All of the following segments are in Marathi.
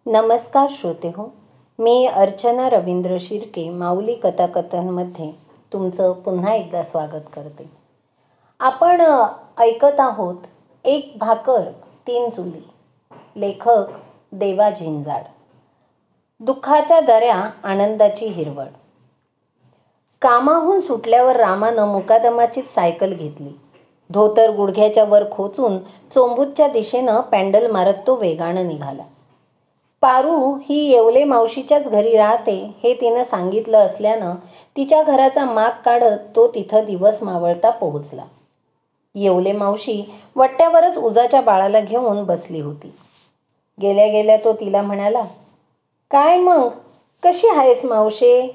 नमस्कार श्रोते हो, मी अर्चना रवींद्र शिर्के माऊली कथाकथनमध्ये तुमचं पुन्हा एकदा स्वागत करते. आपण ऐकत आहोत एक भाकर तीन चुली. लेखक देवा झिंजाड. दुःखाच्या दऱ्या आनंदाची हिरवळ. कामाहून सुटल्यावर रामानं मुकादमाचीच सायकल घेतली. धोतर गुडघ्याच्या वर खोचून चोंबूतच्या दिशेनं पॅन्डल मारत तो वेगानं निघाला. पारू ही येवले मावशीच्याच घरी राहते हे तिनं सांगितलं असल्यानं तिच्या घराचा माग काढत तो तिथं दिवस मावळता पोहोचला. येवले मावशी वट्ट्यावरच उजाच्या बाळाला घेऊन बसली होती. गेल्या गेल्या तो तिला म्हणाला, काय मग, कशी आहेस मावशे?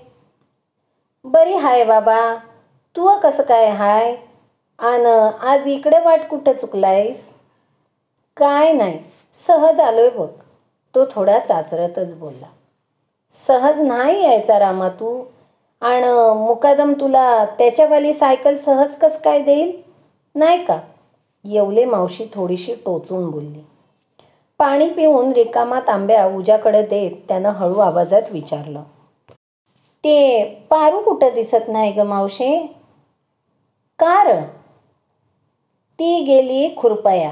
बरी हाय बाबा, तू कसं काय हाय? आज इकडे वाट कुठं चुकलायस? काय नाही, सहज आलोय बघ, तो थोडा चाचरतच बोलला. सहज नाही यायचा रामा तू, आणि मुकादम तुला त्याच्यावाली सायकल सहज कस काय देईल, नाही का? येवले मावशी थोडीशी टोचून बोलली. पाणी पिऊन रिकामा तांब्या उजाकडे देत त्यानं हळू आवाजात विचारलं, ते पारू कुठं दिसत नाही ग मावशे? कार ती गेली खुरपाया,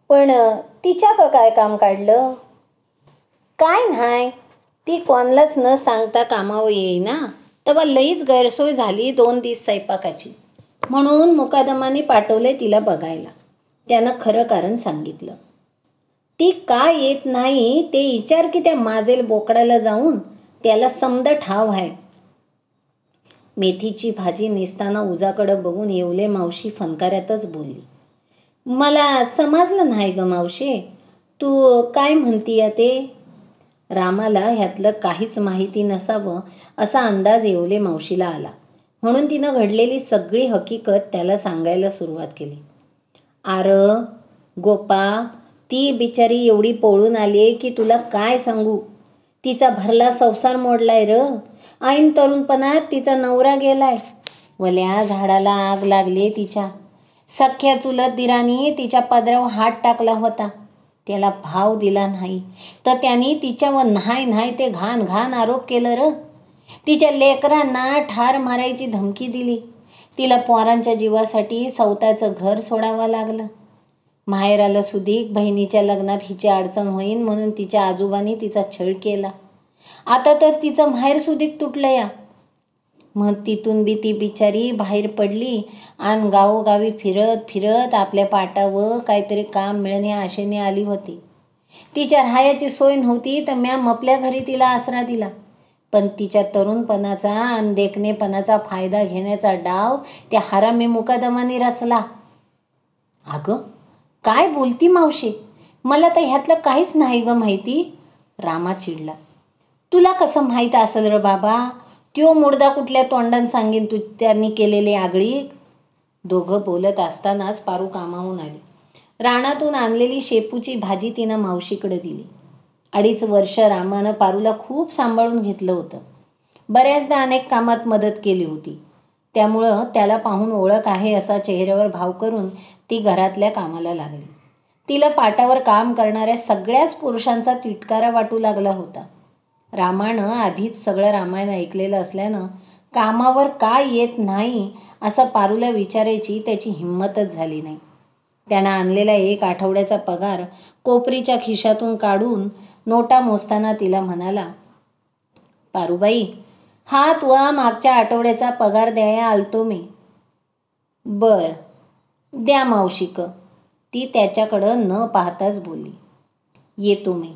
पण तिच्या काय काम काढलं? काय नाही, ती कोणालाच न सांगता कामावर येईना, तेव्हा लईच गैरसोय झाली 2 दिवस स्वयंपाकाची, म्हणून मुकादमाने पाठवले तिला बघायला. त्यानं खरं कारण सांगितलं. ती का येत नाही ते विचार की त्या माजेल बोकडाला जाऊन, त्याला समद ठाव आहे. मेथीची भाजी नेसताना उजाकडं बघून येवले मावशी फनकाऱ्यातच बोलली. मला समजलं नाही ग मावशे, तू काय म्हणतीय ते? रामाला ह्यातलं काहीच माहिती नसावं असा अंदाज येवले मावशीला आला, म्हणून तिनं घडलेली सगळी हकीकत त्याला सांगायला सुरुवात केली. आर गोपा, ती बिचारी एवढी पळून आली की तुला काय सांगू. तिचा भरला संसार मोडलाय र. ऐन तरुणपणात तिचा नवरा गेलाय. वल्या झाडाला आग लागली तिच्या. सख्या चुलत दिरानी तिच्या पदरावर हात टाकला होता. त्याला भाव दिला नाही तर त्यांनी तिच्यावर नाही नाही ते घाण घाण आरोप केलं र. तिच्या लेकरांना ठार मारायची धमकी दिली. तिला पोरांच्या जीवासाठी स्वतःचं घर सोडावं लागलं. माहेराला सुधीक बहिणीच्या लग्नात हिची अडचण होईन म्हणून तिच्या आजोबांनी तिचा छळ केला. आता तर तिचं माहेर सुधीक तुटलं या. मग तिथून बी ती बिचारी बाहेर पडली आणि गावोगावी फिरत फिरत आपल्या पाटावर काहीतरी काम मिळण्या आशेने आली होती. तिच्या राहायची सोय नव्हती तर म्या आपल्या घरी तिला आसरा दिला. पण तिच्या तरुणपणाचा आणि देखणेपणाचा फायदा घेण्याचा डाव त्या हरामी मुकादमाने रचला. अगं काय बोलती मावशी, मला तर ह्यातलं काहीच नाही ग माहिती. रामा चिडला. तुला कसं माहीत असेल र बाबा, त्यो मुर्दा कुठल्या तोंडान सांगेन तू त्यांनी केलेले आगळीक. दोघं बोलत असतानाच पारू कामाहून आली. रानातून आणलेली शेपूची भाजी तिनं मावशीकडे दिली. 2.5 वर्ष रामानं पारूला खूप सांभाळून घेतलं होतं. बऱ्याचदा अनेक कामात मदत केली होती. त्यामुळं त्याला पाहून ओळख आहे असा चेहऱ्यावर भाव करून ती घरातल्या कामाला लागली. तिला पाटावर काम करणाऱ्या सगळ्याच पुरुषांचा तिटकारा वाटू लागला होता. रामानं आधीच सगळं रामायण ऐकलेलं असल्यानं कामावर का येत नाही असं पारूला विचारायची त्याची हिंमतच झाली नाही. त्यानं आणलेला 1 आठवड्याचा पगार कोपरीच्या खिशातून काढून नोटा मोजताना तिला म्हणाला, पारूबाई, हा तुला मागच्या आठवड्याचा पगार द्याया आलतो मी. बर द्या मावशिक, ती त्याच्याकडं न पाहताच बोलली. येतो मी,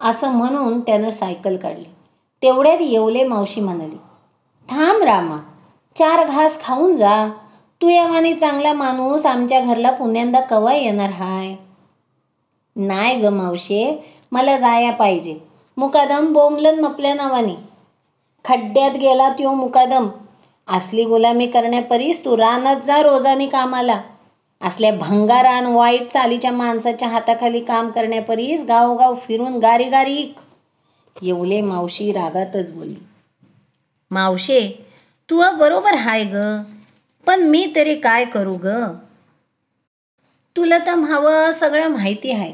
असं म्हणून त्यानं सायकल काढली. तेवढ्यात येवले मावशी म्हणाली, थांब रामा, 4 घास खाऊन जा. तू यावानी चांगला माणूस आमच्या घरला पुण्यांदा कवा येणार हाय? नाही ग मावशे, मला जाया पाहिजे. मुकादम बोंबलन मपल्या नावानी. खड्ड्यात गेला त्यो मुकादम. असली गुलामी करण्यापरीस तू रानात जा रोजानी कामाला. असल्या भंगारान वाईट चालीच्या माणसाच्या हाताखाली काम करण्यापरीस गावगाव फिरून गारी गारी. येवले मावशी रागातच बोलली. मावशे, तू बरोबर हाय ग, पण मी तरी काय करू ग? तुला तर हवं सगळं माहिती आहे.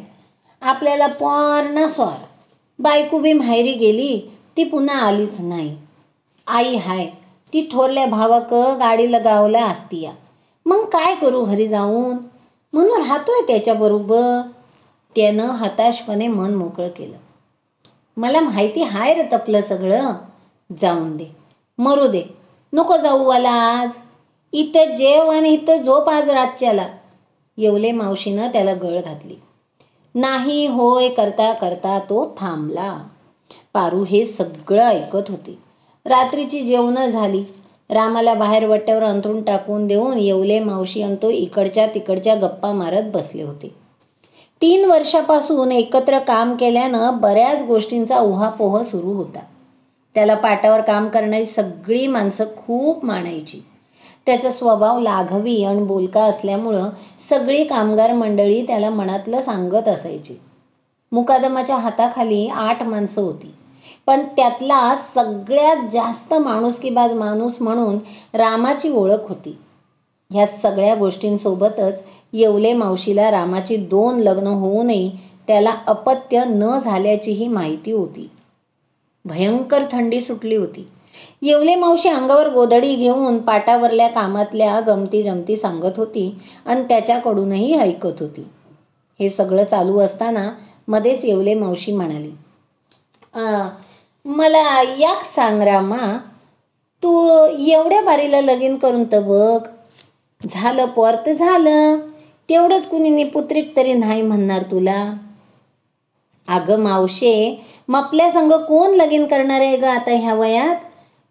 आपल्याला पूर्ण स्वार. बायको बी माहेरी गेली, ती पुन्हा आलीच नाही. आई हाय, ती थोरल्या भावाक गाडीला गावला असती या. मग काय करू घरी जाऊन, म्हणून राहतोय त्याच्याबरोबर. त्यानं हताशपणे मन मोकळं केलं. मला माहिती हाय रे तपलं सगळं. जाऊन दे, मरू दे, नको जाऊ वाला आज. इथं जेव आणि इथं झोप आज रातच्याला. येवले मावशीनं त्याला गळ घातली. नाही होय करता करता तो थांबला. पारू हे सगळं ऐकत होती. रात्रीची जेवणं झाली. रामाला बाहेर वट्यावर अंथरूण टाकून देऊन येवले मावशी आणि तो इकडच्या तिकडच्या गप्पा मारत बसले होते. 3 वर्षापासून एकत्र काम केल्यानं बऱ्याच गोष्टींचा उहापोह सुरू होता. त्याला पाटावर काम करणारी सगळी माणसं खूप मानायची. त्याचा स्वभाव लाघवी आणि बोलका असल्यामुळं सगळी कामगार मंडळी त्याला मनातलं सांगत असायची. मुकादमाच्या हाताखाली 8 माणसं होती, पण त्यातला सगळ्यात जास्त माणुसकीबाज माणूस म्हणून रामाची ओळख होती. ह्या सगळ्या गोष्टींसोबतच येवले मावशीला रामाची 2 लग्न होऊनही त्याला अपत्य न झाल्याचीही माहिती होती. भयंकर थंडी सुटली होती. येवले मावशी अंगावर गोधडी घेऊन पाटावरल्या कामातल्या गमती जमती सांगत होती आणि त्याच्याकडूनही ऐकत होती. हे सगळं चालू असताना मध्येच येवले मावशी म्हणाली, मला याक सांग रामा, तू एवढ्या बारीला लगीन करून तर बघ. झालं पोर तर झालं, तेवढंच कुणी निपुत्रिक तरी नाही म्हणणार तुला. अगं मावशे, मपल्या संग कोण लगीन करणार आहे ग आता ह्या वयात?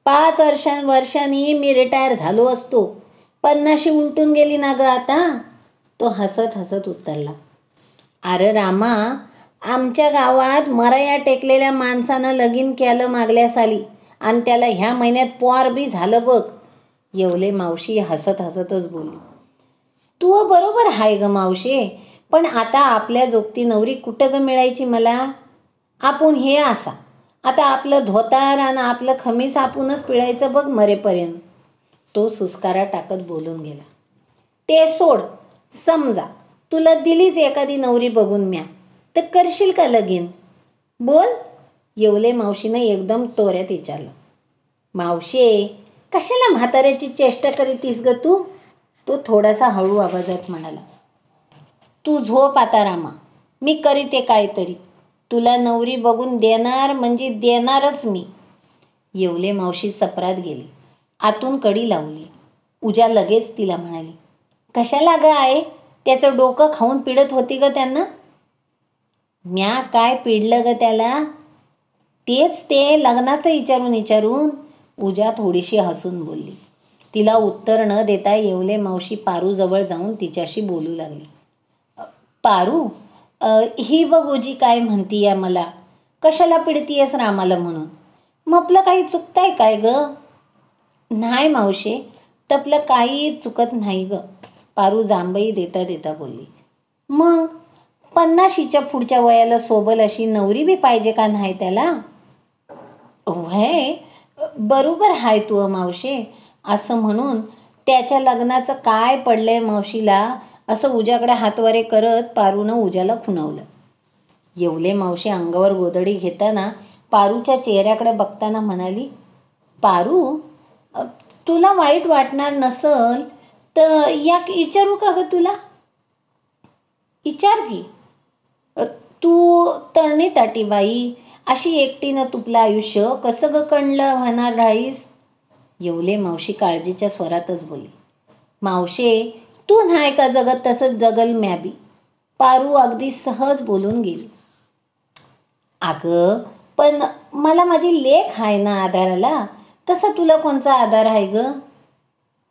5 वर्षांनी मी रिटायर झालो असतो. 50शी उलटून गेली ना ग आता. तो हसत हसत उत्तरला. अरे रामा, आमच्या गावात मराया टेकलेल्या माणसानं लगीन केलं मागल्या साली आणि त्याला ह्या महिन्यात पोर बी झालं बघ. येवले मावशी हसत हसतच बोलली. तू बरोबर हाय ग मावशे, पण आता आपल्या जोगती नवरी कुठं ग मिळायची मला? आपण हे असा आता आपलं धोतार आणि आपलं खमीस आपणच पिळायचं बघ मरेपर्यंत. तो सुस्कारा टाकत बोलून गेला. ते सोड, समजा तुला दिलीच एखादी नवरी बघून म्या, तर करशील का लगीन? बोल. येवले मावशीनं एकदम तोऱ्यात विचारलं. मावशे, कशाला म्हाताऱ्याची चेष्टा करीतीस ग तू? तो थोडासा हळू आवाजात म्हणाला. तू झोप आता रामा, मी करीते काहीतरी. तुला नवरी बघून देणार म्हणजे देणारच मी. येवले मावशी सपरात गेली. आतून कडी लावली. उजा लगेच तिला म्हणाली, कशाला ग आहे? त्याचं डोकं खाऊन पिडत होती ग त्यांना. म्या काय पिडलं ग त्याला? तेच ते लग्नाचं विचारून. उजा थोडीशी हसून बोलली. तिला उत्तर न देता येवले मावशी पारूजवळ जाऊन तिच्याशी बोलू लागली. पारू, ही बघ उजी काय म्हणतीय मला. कशाला पिडतीयस रामाला म्हणून? मपलं काही चुकताय काय ग? नाही मावशे, तपलं काही चुकत नाही ग. पारू जांभई देता देता बोलली. मग 50शीच्या पुढच्या वयाला सोबल अशी नवरी बी पाहिजे का नाही त्याला? व्हय, बरोबर हाय तू मावशे. असं म्हणून त्याच्या लग्नाचं काय पडलंय मावशीला, असं उजाकडे हातवारे करत पारूनं उजाला खुणावलं. येवले मावशी अंगावर गोधडी घेताना पारूच्या चेहऱ्याकडे बघताना म्हणाली, पारू, तुला वाईट वाटणार नसल तर याक विचारू का ग तुला? विचार की. तू तळणी ताटी बाई, अशी एकटीनं तुपलं आयुष्य कसं ग कणलं होणार राहीस? येवले मावशी काळजीच्या स्वरातच बोलली. मावशे, तू नाही का जगत तसंच जगल म्या बी. पारू अगदी सहज बोलून गेली. अगं, पण मला माझी लेक आहे ना आधाराला, तसा तुला कोणचा आधार आहे ग?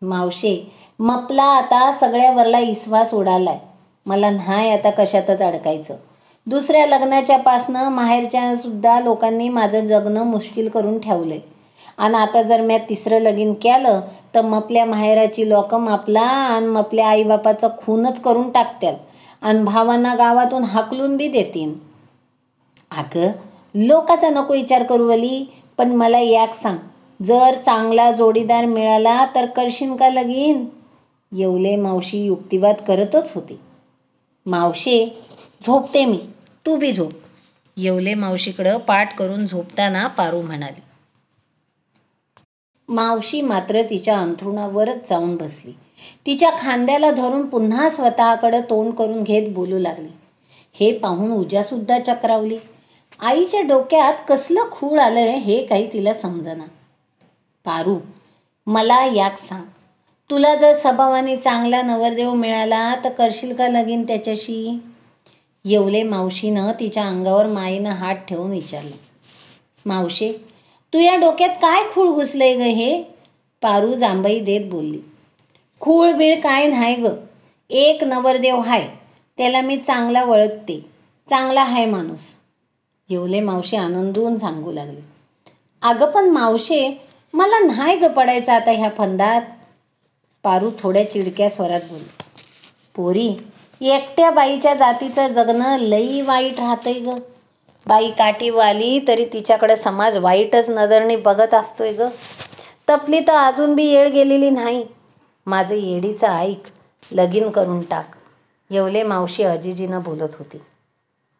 मावशे, मपला आता सगळ्यावरला विश्वास उडालाय. मला नाही आता कशातच अडकायचं. दुसऱ्या लग्नाच्या पासनं माहेरच्या सुद्धा लोकांनी माझं जगणं मुश्किल करून ठेवलंय. आणि आता जर मी 3रं लगीन केलं तर मपल्या माहेराची लोक मपला आणि मपल्या आईबापाचा खूनच करून टाकत्याल आणि भावांना गावातून हाकलून बी देतील. अगं, लोकाचा नको विचार करू वली, पण मला याक सांग, जर चांगला जोडीदार मिळाला तर करशील का लगीन? येवले मावशी युक्तिवाद करतच होती. मावशे, झोपते मी, तू बी झोप. येवले मावशीकडं पाठ करून झोपताना पारू म्हणाली. मावशी मात्र तिच्या अंथरुणावरच जाऊन बसली. तिच्या खांद्याला धरून पुन्हा स्वतःकडं तोंड करून घेत बोलू लागली. हे पाहून उजासुद्धा चक्रावली. आईच्या डोक्यात कसलं खूळ आलंय हे काही तिला समजना. पारू, मला याक सांग, तुला जर स्वभावाने चांगला नवरदेव मिळाला तर करशील का लगीन त्याच्याशी? येवले मावशीनं तिच्या अंगावर मायेनं हात ठेवून विचारलं. मावशे, तू या डोक्यात काय खूळ घुसलंय ग हे? पारू जांभई देत बोलली. खूळ बीळ काय नाही ग. एक नवरदेव हाय, त्याला मी चांगला वळखते, चांगला हाय माणूस. येवले मावशी आनंदून सांगू लागली. अगं पण मावशे, मला नाही ग पडायचं आता ह्या फंदात. पारू थोड्या चिडक्या स्वरात बोलली. पोरी, एकट्या बाईच्या जातीचं जगणं लई वाईट राहतंय ग. बाई काठीवाली तरी तिच्याकडे समाज वाईटच नजरने बघत असतोय ग. तपली तर अजून बी येळ गेलेली नाही. माझं येडीचं ऐक, लगीन करून टाक. येवले मावशी अजिजीनं बोलत होती.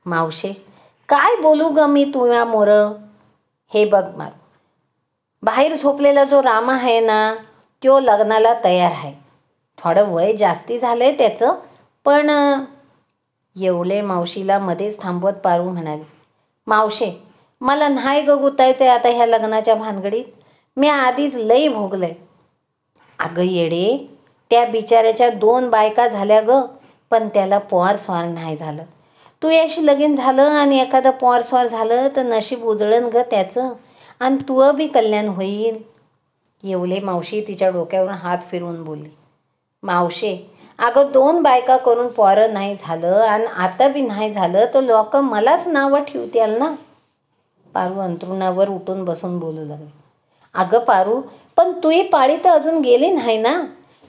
मावशे, काय बोलू ग मी तुया मोर? हे बघ मार, बाहेर झोपलेला जो रामा आहे ना, तो लग्नाला तयार आहे. थोडं वय जास्ती झालंय त्याचं, पण येवले मावशीला मध्येच थांबवत पारू म्हणाली. मावशे, मला नाही ग गुतायचंय आता ह्या लग्नाच्या भानगडीत. मी आधीच लई भोगलंय. अगं येडे, त्या बिचाऱ्याच्या 2 बायका झाल्या ग, पण त्याला पोर स्वार नाही झालं. तू याशी लगीन झालं आणि एखादं पोर स्वार झालं तर नशीब उजळण ग त्याचं, आणि तुझं बी कल्याण होईल. येवले मावशी तिच्या डोक्यावरून हात फिरवून बोलली. मावशे, अगं 2 बायका करून पोरं नाही झालं आणि आता बी नाही झालं तर लोक मलाच नावं ठेवतील ना. पारू अंथरुणावर उठून बसून बोलू लागली. अगं पारू, पण तुही पाळी तर अजून गेली नाही ना.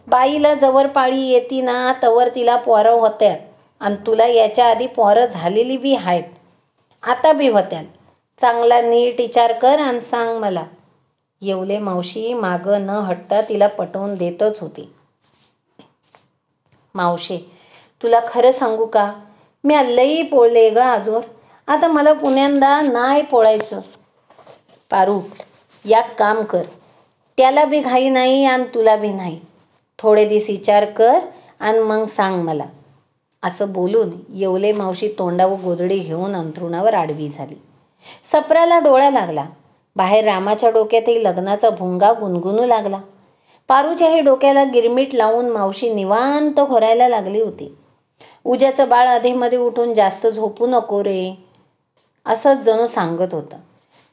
बाईला जवळ पाळी येते ना तवर तिला पोरं होत्यात, आणि तुला याच्या आधी पोरं झालेली बी आहेत, आता बी होत्यात. चांगला नीट विचार कर आणि सांग मला. येवले मावशी मागं न हटता तिला पटवून देतच होती. मावशे, तुला खरं सांगू का, मी लई पोळले ग आजोर. आता मला पुण्यांदा नाही पोळायचं. पारू, याक काम कर, त्याला बी घाई नाही आणि तुला बी नाही. थोडे दिवस विचार कर आणि मग सांग मला. असं बोलून येवले मावशी तोंडावर गोधडी घेऊन अंथरुणावर आडवी झाली. सपराला डोळा लागला. बाहेर रामाच्या डोक्यातही लग्नाचा भुंगा गुणगुणू लागला. पारूच्याही डोक्याला गिरमीट लावून मावशी निवांत घोरायला लागली होती. उज्याचं बाळ अधेमध्ये उठून जास्त झोपू नको रे, असंच जणू सांगत होतं.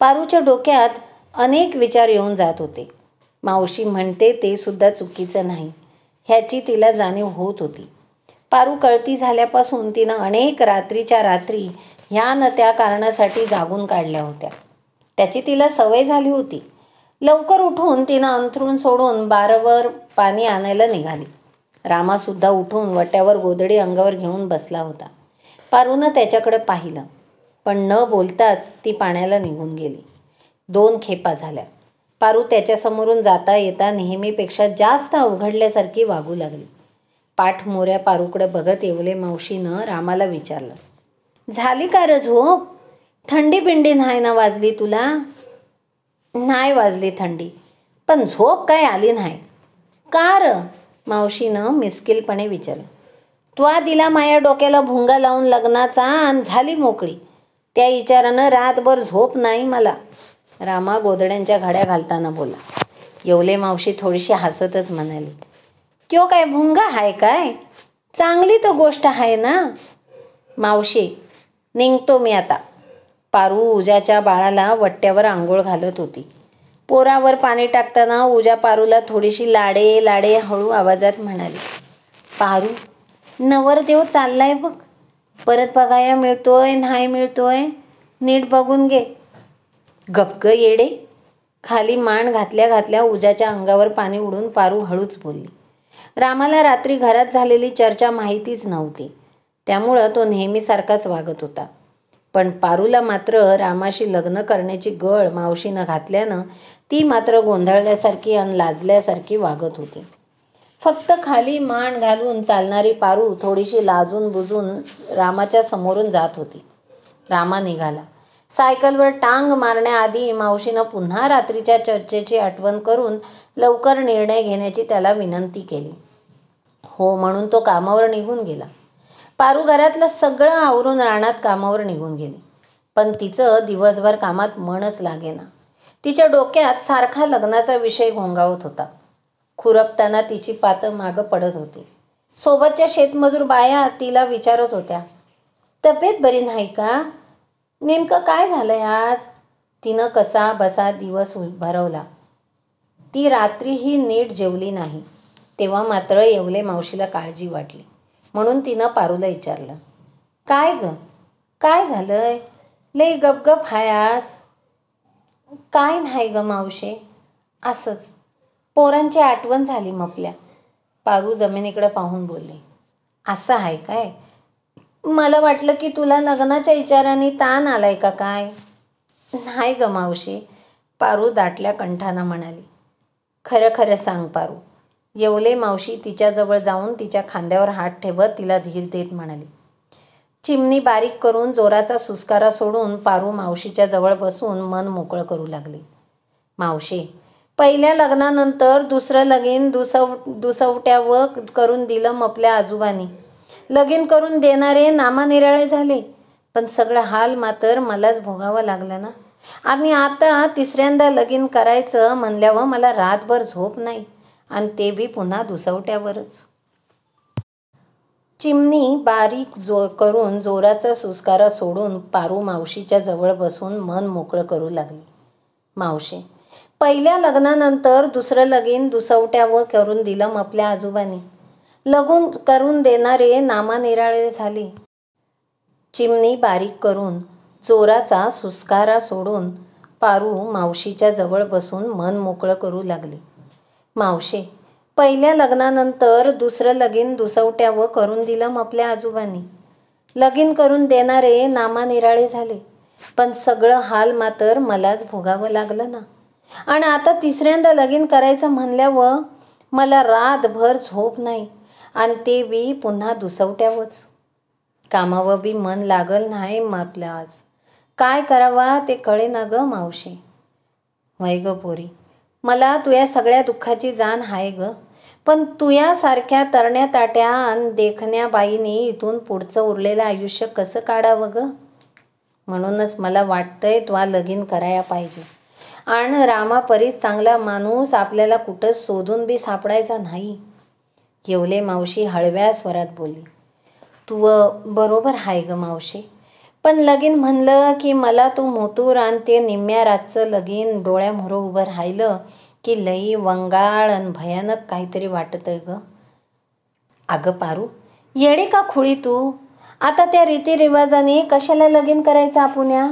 पारूच्या डोक्यात अनेक विचार येऊन जात होते. मावशी म्हणते ते सुद्धा चुकीचं नाही, ह्याची तिला जाणीव होत होती. पारू कळती झाल्यापासून तिनं अनेक रात्रीच्या रात्री ह्या न त्या कारणासाठी जागून काढल्या होत्या. त्याची तिला सवय झाली होती. लवकर उठून तिनं अंथरूण सोडून बारवर पाणी आणायला निघाली. रामासुद्धा उठून वट्यावर गोधडी अंगावर घेऊन बसला होता. पारूनं त्याच्याकडे पाहिलं, पण न बोलताच ती पाण्याला निघून गेली. 2 खेपा झाल्या. पारू त्याच्यासमोरून जाता येता नेहमीपेक्षा जास्त अवघडल्यासारखी वागू लागली. पाठमोऱ्या पारूकडे बघत येवले मावशीनं रामाला विचारलं. झाली का र झोप? थंडी बिंडी नाही ना वाजली तुला? नाही वाजली थंडी, पण झोप काय आली नाही. का र? मावशीनं मिस्किलपणे विचारलं. त्वा दिला माया डोक्याला भुंगा लावून लग्नाचा आणि झाली मोकळी. त्या विचारानं रातभर झोप नाही मला. रामा गोधड्यांच्या घड्या घालताना बोला. येवले मावशी थोडीशी हसतच म्हणाली. त्यो काय भुंगा आहे काय? चांगली तो गोष्ट आहे ना. मावशी, निघतो मी आता. पारू उजाच्या बाळाला वट्ट्यावर आंघोळ घालत होती. पोरावर पाणी टाकताना उजा पारूला थोडीशी लाडे लाडे हळू आवाजात म्हणाली. पारू, नवरदेव चाललाय बघ. परत बघाया मिळतोय नाही मिळतोय, नीट बघून घे. गपग येडे. खाली मान घातल्या घातल्या उजाच्या अंगावर पाणी उडून पारू हळूच बोलली. रामाला रात्री घरात झालेली चर्चा माहितीच नव्हती, त्यामुळं तो नेहमीसारखाच वागत होता. पण पारूला मात्र रामाशी लग्न करण्याची गळ मावशीनं घातल्यानं ती मात्र गोंधळल्यासारखी आणि लाजल्यासारखी वागत होती. फक्त खाली मान घालून चालणारी पारू थोडीशी लाजून बुजून रामाच्या समोरून जात होती. रामा निघाला. सायकलवर टांग मारण्याआधी मावशीनं पुन्हा रात्रीच्या चर्चेची आठवण करून लवकर निर्णय घेण्याची त्याला विनंती केली. हो म्हणून तो कामावर निघून गेला. पारू घरातलं सगळं आवरून रानात कामावर निघून गेली. पण तिचं दिवसभर कामात मनच लागेना. तिच्या डोक्यात सारखा लग्नाचा विषय घोंगावत होता. खुरपताना तिची पातं मागं पडत होती. सोबतच्या शेतमजूर बाया तिला विचारत होत्या, तब्येत बरी नाही का? नेमकं काय झालंय आज? तिनं कसा बसा दिवस भरवला. ती रात्रीही नीट जेवली नाही. तेव्हा मात्र येवले मावशीला काळजी वाटली. म्हणून तिनं पारूला विचारलं, काय ग, काय झालंय? लई गपगप हाय आज. काय नाही ग मावशे, असंच पोरांची आठवण झाली मपल्या. पारू जमिनीकडे पाहून बोलली, असं आहे काय? मला वाटलं की तुला लग्नाच्या विचाराने ताण आलाय का काय? नाही ग मावशे, पारू दाटल्या कंठानं म्हणाली. खरं खरं सांग पारू. येवले मावशी तिच्याजवळ जाऊन तिच्या खांद्यावर हात ठेवत तिला धीर देत म्हणाली. चिमणी बारीक करून जोराचा सुस्कारा सोडून पारू मावशीच्या जवळ बसून मन मोकळं करू लागली. मावशे, पहिल्या लग्नानंतर दुसरं लगीन दुसवट्यावर करून दिलं मपल्या आजोबांनी. लगीन करून देणारे नामानिराळे झाले, पण सगळं हाल मात्र मलाच भोगावं लागलं ना. आणि आता तिसऱ्यांदा लगीन करायचं म्हणल्यावर मला रातभर झोप नाही, आणि ते बी पुन्हा दुसवट्यावरच. चिमणी बारीक करून जोराचा सुस्कारा सोडून पारू मावशीच्या जवळ बसून मन मोकळं करू लागली. मावशे, पहिल्या लग्नानंतर दुसरं लगीन दुसवट्यावर करून दिलं आपल्या आजोबांनी. लगून करून देणारे नामानिराळे झाले. चिमणी बारीक करून जोराचा सुस्कारा सोडून पारू मावशीच्या जवळ बसून मन मोकळं करू लागली. मावशे, पहिल्या लग्नानंतर दुसरं लगीन दुसवट्यावर करून दिलं आपल्या आजोबांनी. लगीन करून देणारे नामानिराळे झाले, पण सगळं हाल मात्र मलाच भोगावं लागलं ना. आणि आता तिसऱ्यांदा लगीन करायचं म्हणल्यावर मला रातभर झोप नाही, आणि ते बी पुन्हा दुसवट्यावरच. कामावर बी मन लागल नाही आपलं आज. काय करावा ते कळे ना ग मावशे. वय ग पोरी, मला तुया सगळ्या दुःखाची जाण आहे ग, पण तुयासारख्या तरण्या ताट्या आणि देखण्या बाईनी इथून पुढचं उरलेलं आयुष्य कसं काढावं ग. म्हणूनच मला वाटतंय तुला लगीन करायला पाहिजे. आणि रामापरीच चांगला माणूस आपल्याला कुठं शोधून बी सापडायचा नाही. येवले मावशी हळव्या स्वरात बोलली. तू बरोबर आहे ग मावशे, पण लगीन म्हणलं की मला तू मोतूर आणि ते निम्म्या रातचं लगीन डोळ्यामोरं उभं राहिलं की लई वंगाळ आणि भयानक काहीतरी वाटतंय ग. अगं पारू, येडे का खुळी तू? आता त्या रीतिरिवाजाने कशाला लगीन करायचं आपुन्या?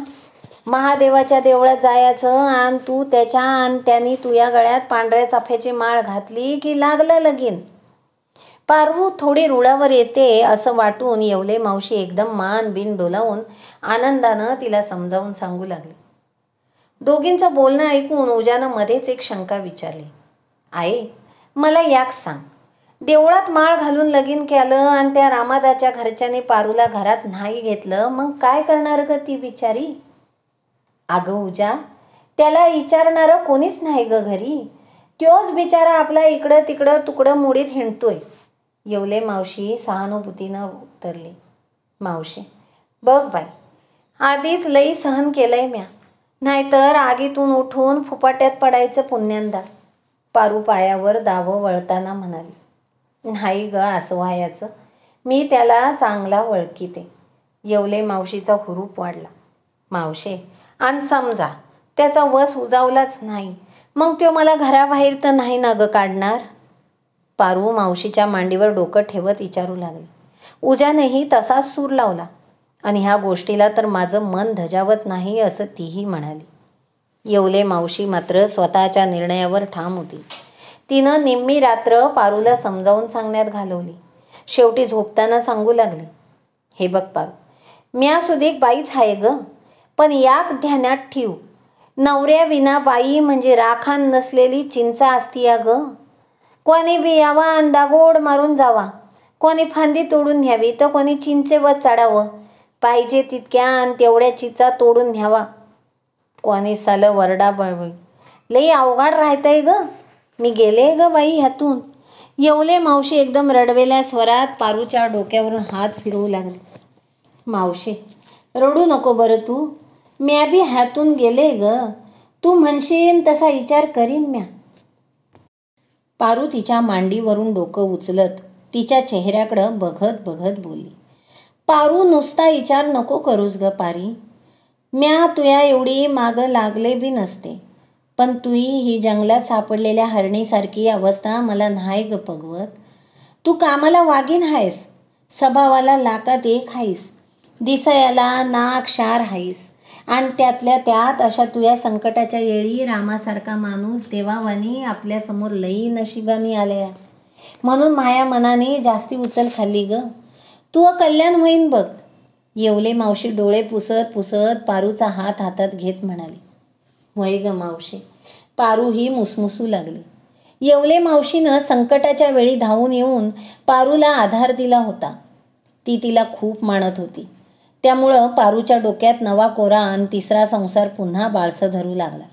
महादेवाच्या देवळात जायचं आणि तू त्याच्या आणि त्यांनी तुया गळ्यात पांढऱ्या चाफ्याची माळ घातली की लागलं लगीन. पारू थोडी रुळावर येते असं वाटून येवले मावशी एकदम मान बिन डोलावून आनंदानं तिला समजावून सांगू लागली. दोघींचं बोलणं ऐकून उजानं मध्येच एक शंका विचारली. आई, मला याक सांग, देवळात माळ घालून लगीन केलं आणि त्या रामादाच्या घरच्याने पारूला घरात नाही घेतलं, मग काय करणार ग ती बिचारी? अगं उजा, त्याला विचारणारं कोणीच नाही ग घरी. त्योच बिचारा आपला इकडं तिकडं तुकडं मोडीत हिंडतोय. येवले मावशी सहानुभूतीनं उतरली. मावशी, बघ बाई, आधीच लई सहन केलंय म्या, नाहीतर आगीतून उठून फुपाट्यात पडायचं पुण्यांदा. पारू पायावर दावं वळताना म्हणाली. नाही ग असं व्हायचं, मी त्याला चांगला वळखीते. येवले मावशीचा हुरूप वाढला. मावशे, आणि समजा त्याचा वस उजावलाच नाही, मग तो मला घराबाहेर तर नाही ना ग काढणार? पारू मावशीच्या मांडीवर डोकं ठेवत विचारू लागली. उजानेही तसाच सूर लावला. आणि ह्या गोष्टीला तर माझं मन धजावत नाही असं तीही म्हणाली. येवले मावशी मात्र स्वतःच्या निर्णयावर ठाम होती. तिनं निम्मी रात्र पारूला समजावून सांगण्यात घालवली. शेवटी झोपताना सांगू लागली. हे बघ पारू, म्या सुधीक बाईच आहे ग, पण याक ध्यानात ठेव, नवऱ्याविना बाई म्हणजे राखान नसलेली चिंचा असती या ग. कोणी बी यावा आणि दागोड मारून जावा, कोणी फांदी तोडून न्यावी तर कोणी चिंचेवर चढावं, पाहिजे तितक्या आणि तेवढ्या चिचा तोडून न्यावा. कोणी सालं वरडा बळबळ. लई अवघड राहतंय ग, मी गेले ग बाई ह्यातून. येवले मावशी एकदम रडवेल्या स्वरात पारूच्या डोक्यावरून हात फिरवू लागले. मावशे, रडू नको बरं तू, म्या बी ह्यातून गेले ग. तू म्हणशील तसा विचार करीन म्या. पारू तिच्या मांडीवरून डोकं उचलत तिच्या चेहऱ्याकडं बघत बघत बोलली. पारू, नुसता विचार नको करूस ग पारी. म्या तुया एवढी मागं लागले बी नसते, पण तुही ही जंगलात सापडलेल्या हरणीसारखी अवस्था मला नाही ग पगवत. तू कामाला वागीन आहेस, स्वभावाला लाकात एक आहेस, दिसायाला नाकशार आहेस, आणि त्यातल्या त्यात अशा तुया संकटाच्या वेळी रामासारखा माणूस देवावानी आपल्यासमोर लई नशिबानी आल्या. म्हणून माया मनाने जास्ती उचल खाल्ली ग. तू कल्याण होईन बघ. येवले मावशी डोळे पुसत पुसत पारूचा हात हातात घेत म्हणाली. वय ग मावशे. पारू ही मुसमुसू लागली. येवले मावशीनं संकटाच्या वेळी धावून येऊन पारूला आधार दिला होता. ती तिला खूप मानत होती. त्यामुळं पारूच्या डोक्यात नवा कोरा आणि तिसरा संसार पुन्हा बाळसं धरू लागला.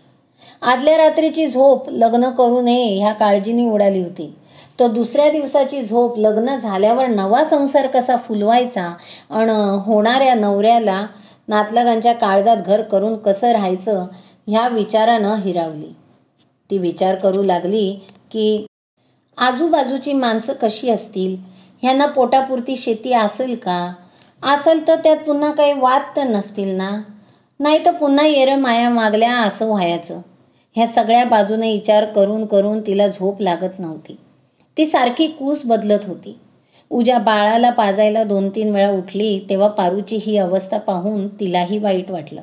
आदल्या रात्रीची झोप लग्न करू नये ह्या काळजीने उडाली होती. तो दुसऱ्या दिवसाची झोप लग्न झाल्यावर नवा संसार कसा फुलवायचा आणि होणाऱ्या नवऱ्याला नातलगांच्या काळजात घर करून कसं राहायचं ह्या विचारानं हिरावली. ती विचार करू लागली की आजूबाजूची माणसं कशी असतील, ह्यांना पोटापुरती शेती असेल का, असेल तर त्यात पुन्हा काही वाद तर नसतील ना, नाही तर पुन्हा येरं माया मागल्या असं व्हायचं. ह्या सगळ्या बाजूने विचार करून करून तिला झोप लागत नव्हती. ती सारखी कूस बदलत होती. उज्या बाळाला पाजायला 2-3 वेळा उठली तेव्हा पारूची ही अवस्था पाहून तिलाही वाईट वाटलं.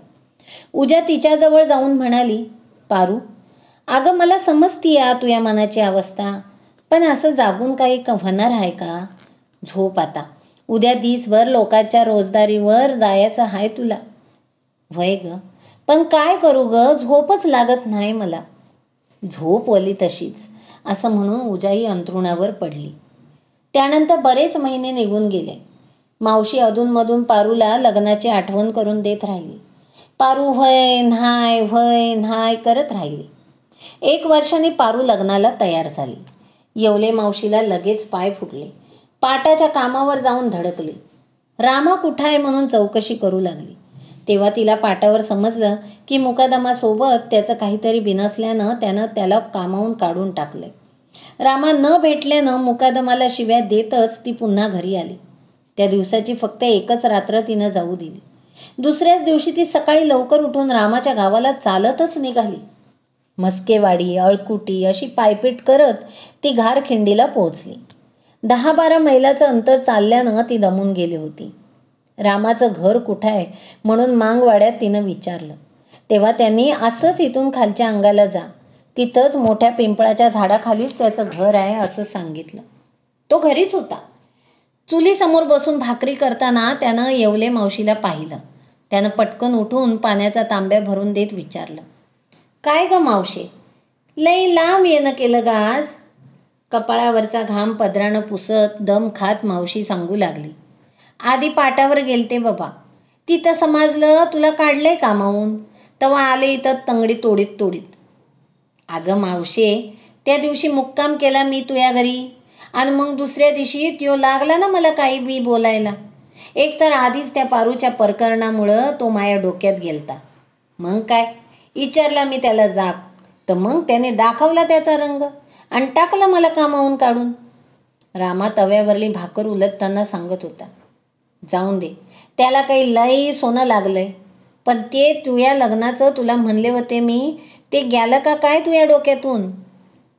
उज्या तिच्याजवळ जाऊन म्हणाली, पारू, अगं मला समजती या तुया मनाची अवस्था, पण असं जागून काही होणार आहे का? झोप आता. उद्या दिसभर लोकांच्या रोजदारीवर जायचं आहे तुला. वय ग, पण काय करू ग, झोपच लागत नाही मला. झोप वली तशीच, असं म्हणून उजाई अंथरुणावर पडली. त्यानंतर बरेच महिने निघून गेले. मावशी अधूनमधून पारूला लग्नाची आठवण करून देत राहिली. पारू व्हय न्हाय व्हय न्हाय करत राहिली. 1 वर्षाने पारू लग्नाला तयार झाली. येवले मावशीला लगेच पाय फुटले. पाटाच्या कामावर जाऊन धडकली. रामा कुठं आहे म्हणून चौकशी करू लागली. तेव्हा तिला पाटावर समजलं की मुकादमासोबत त्याचं काहीतरी बिनसल्यानं त्यानं त्याला कामावून काढून टाकले. रामा न भेटल्यानं मुकादमाला शिव्या देतच ती पुन्हा घरी आली. त्या दिवसाची फक्त एकच रात्र तिनं जाऊ दिली. दुसऱ्याच दिवशी ती सकाळी लवकर उठून रामाच्या गावाला चालतच निघाली. मस्केवाडी, अळकुटी अशी पायपीट करत ती घारखिंडीला पोहोचली. 10-12 मैलाचं अंतर चालल्यानं ती दमून गेली होती. रामाचं घर कुठं आहे म्हणून मांगवाड्यात तिनं विचारलं. तेव्हा त्यांनी असंच इथून खालच्या अंगाला जा, तिथंच मोठ्या पिंपळाच्या झाडाखालीच त्याचं घर आहे असं सांगितलं. तो घरीच होता. चुलीसमोर बसून भाकरी करताना त्यानं येवले मावशीला पाहिलं. त्यानं पटकन उठून पाण्याचा तांब्या भरून देत विचारलं, काय ग मावशे, लई लांब येणं केलं ग आज? कपाळावरचा घाम पदरानं पुसत दम खात मावशी सांगू लागली, आधी पाटावर गेलते बाबा, तिथं समजलं तुला काढलंय कामावून, तेव्हा आले इथं तंगडी तोडीत तोडीत. अगं मावशे, त्या दिवशी मुक्काम केला मी तुया घरी, आणि मग दुसऱ्या दिवशी त्यो लागला ना मला काही बी बोलायला. एकतर आधीच त्या पारूच्या प्रकरणामुळं तो माया डोक्यात गेलता. मग काय विचारला मी त्याला जाग, तर मग त्याने दाखवला त्याचा रंग आणि टाकलं मला कामावून काढून. रामा तव्यावरली भाकर उलटताना सांगत होता, जाऊन दे, त्याला काही लई सोनं लागलंय, पण ते तुया लग्नाचं तुला म्हणले होते मी, ते गेलं का काय तुया डोक्यातून?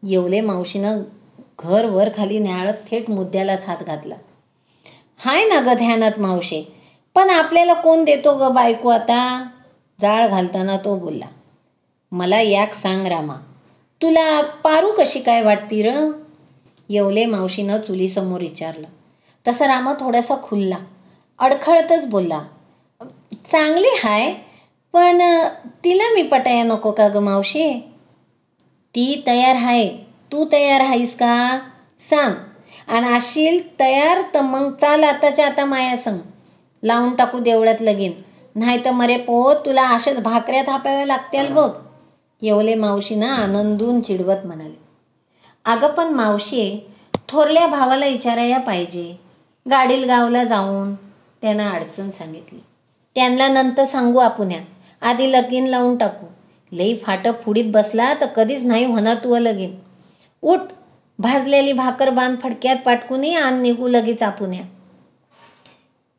येवले मावशीनं घर वर खाली न्याळत थेट मुद्द्यालाच हात घातला. हाय ना ग ध्यानात मावशे, पण आपल्याला कोण देतो ग बायको आता? जाळ घालताना तो बोलला. मला याक सांग रामा, तुला पारू कशी काय वाटती र? येवले मावशीनं चुलीसमोर विचारलं. तसा रामा थोडासा खुलला, अडखळतच बोलला, चांगली हाय, पण तिला मी पटाया नको का ग मावशे? ती तयार आहे, तू तयार आहेस का सांग, आणि असशील तयार तर मग चाल आताच्या आता माया संग. लावून टाकू देवळात लगीन, नाही तर मरे पोत तुला अशाच भाकऱ्या थापाव्या लागतील बघ, येवले मावशीनं आनंदून चिडवत म्हणाले. अगं पण मावशी, थोरल्या भावाला विचाराया पाहिजे. गाडील गावला जाऊन त्यानं अडचण सांगितली. त्यांना नंतर सांगू आपुन्या, आधी लगीन लावून टाकू. लई फाटं फुडीत बसला तर कधीच नाही होणार तुझं लगीन. उठ, भाजलेली भाकर बांध फडक्यात पाटकुनी आण निघू लगेच आपुन्या.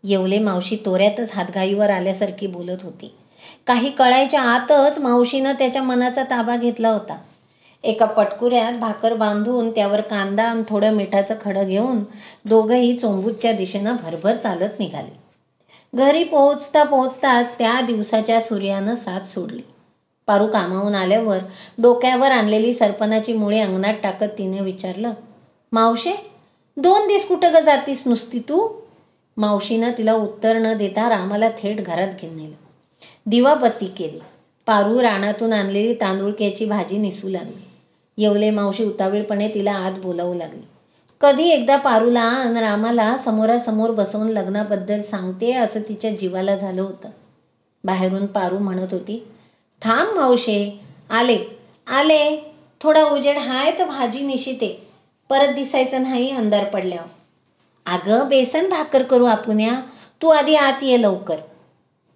येवले मावशी तोऱ्यातच हातघाईवर आल्यासारखी बोलत होती. काही कळायच्या आतच मावशीनं त्याच्या मनाचा ताबा घेतला होता. एका पटकुऱ्यात भाकर बांधून त्यावर कांदा आणि थोडं मिठाचं खडं घेऊन दोघंही चोंबूच्या दिशेनं भरभर चालत निघाले. घरी पोहोचता पोहोचताच त्या दिवसाच्या सूर्यानं साथ सोडली. पारू कामावून आल्यावर डोक्यावर आणलेली सरपणाची मुळे अंगणात टाकत तिने विचारलं, मावशे, 2 दिवस कुठं ग जातीस नुसती तू? मावशीनं तिला उत्तर न देता रामाला थेट घरात घेऊन नेलं. दिवाबत्ती केली. पारू रानातून आणलेली तांदूळक्याची भाजी निसू लागली. येवले मावशी उतावीळपणे तिला आत बोलावू लागली. कधी एकदा पारूला आणि रामाला समोरासमोर बसवून लग्नाबद्दल सांगते असं तिच्या जीवाला झालं होतं. बाहेरून पारू म्हणत होती, थांब मावशे, आले आले, थोडा उजेड हाय तर भाजी निशिते, परत दिसायचं नाही अंधार पडल्यावर. अगं बेसन भाकर करू आपुन्या, तू आधी आत ये लवकर.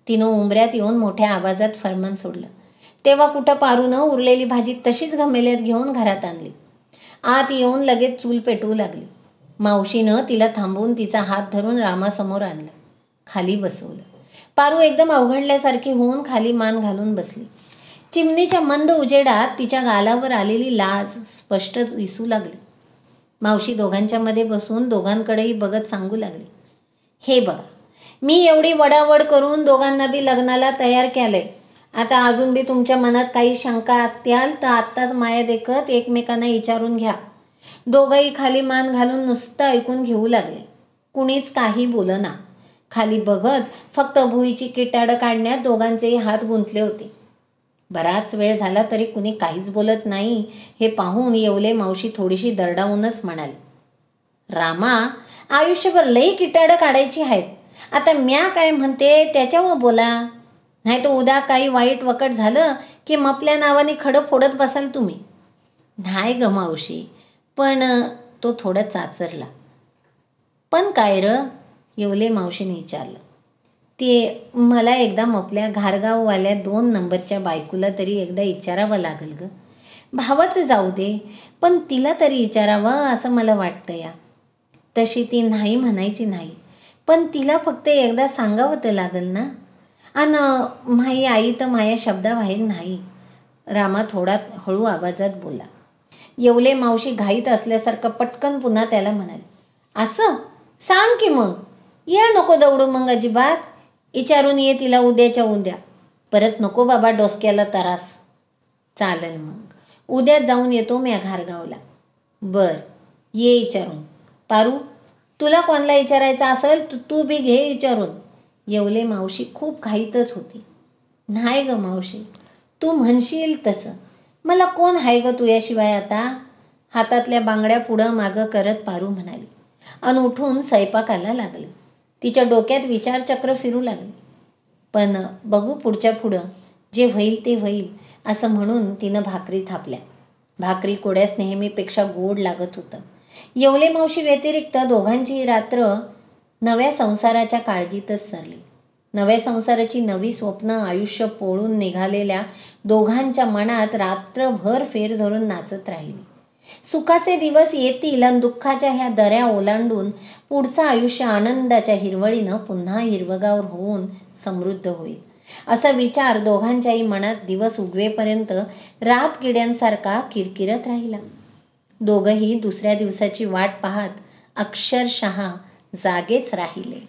तिनं उंबऱ्यात येऊन मोठ्या आवाजात फरमान सोडलं. तेव्हा कुठं पारूनं उरलेली भाजी तशीच घमेल्यात घेऊन घरात आणली. आत येऊन लगेच चूल पेटवू लागली. मावशीनं तिला थांबवून तिचा हात धरून रामासमोर आणलं. खाली बसवलं. पारू एकदम अवघडल्यासारखी होऊन खाली मान घालून बसली. चिमणीच्या मंद उजेडात तिच्या गालावर आलेली लाज स्पष्ट दिसू लागली. मावशी दोघांच्या मध्ये बसून दोघांकडेही बघत सांगू लागली, हे बघा, मी एवढी वडावड करून दोघांना बी लग्नाला तयार केलंय. आता अजून बी तुमच्या मनात काही शंका असत्याल तर आत्ताच माया देखत एकमेकांना विचारून घ्या. दोघंही खाली मान घालून नुसतं ऐकून घेऊ लागले. कुणीच काही बोलना. खाली बघत फक्त भुईची किटाडं काढण्यात दोघांचेही हात गुंतले होते. बराच वेळ झाला तरी कुणी काहीच बोलत नाही हे पाहून येवले मावशी थोडीशी दरडावूनच म्हणाली, रामा, आयुष्यभर लई किटाडं काढायची आहेत. आता म्या काय म्हणते त्याच्यावर बोला, नाही तर उद्या काही वाईट वकट झालं की मपल्या नावाने खडं फोडत बसाल तुम्ही. नाही ग मावशी, पण तो थोडा चाचरला. पण काय र, येवले मावशीने विचारलं. ते मला एकदा मपल्या घारगाववाल्या 2 नंबरच्या बायकोला तरी एकदा विचारावं लागल ग. भावाचं जाऊ दे, पण तिला तरी विचारावं असं मला वाटतं या. तशी ती नाही म्हणायची नाही, पण तिला फक्त एकदा सांगावं तर लागल ना. आणि माई आई तर माया शब्दाबाहेर नाही. रामा थोडा हळू आवाजात बोला. येवले मावशी घाईत असल्यासारखं पटकन पुन्हा त्याला म्हणाले, असं सांग की मग, ये नको दौडू मग अजिबात. विचारून ये तिला उद्याच्या उद्या. परत नको बाबा डोसक्याला त्रास. चालेल मग, उद्याच जाऊन येतो मी घारगावला. बर, ये विचारून. पारू, तुला कोणाला विचारायचं असेल तर तू बी घे विचारून. येवले मावशी खूप घाईतच होती. नाही ग मावशी, तू म्हणशील तसं. मला कोण आहे ग तुझ्याशिवाय आता. हातातल्या बांगड्या पुढं मागं करत पारू म्हणाली आणि उठून स्वयंपाकाला लागली. तिच्या डोक्यात विचारचक्र फिरू लागले. पण बघू पुढच्या पुढं, जे होईल ते होईल असं म्हणून तिनं भाकरी थापल्या. भाकरी कोड्यास नेहमीपेक्षा गोड लागत होतं. येवले मावशी व्यतिरिक्त दोघांचीही रात्र नव्या संसाराच्या काळजीतच सरली. नव्या संसाराची नवी स्वप्न आयुष्य पोळून निघालेल्या दोघांच्या मनात रात्रभर फेर धरून नाचत राहिली. सुखाचे दिवस येतील आणि दुःखाच्या ह्या दऱ्या ओलांडून पुढचं आयुष्य आनंदाच्या हिरवळीनं पुन्हा हिरवगावर होऊन समृद्ध होईल असा विचार दोघांच्याही मनात दिवस उगवेपर्यंत रात किड्यांसारखा किरकिरत राहिला. दोघंही दुसऱ्या दिवसाची वाट पाहत अक्षरशः जागेच राहिले.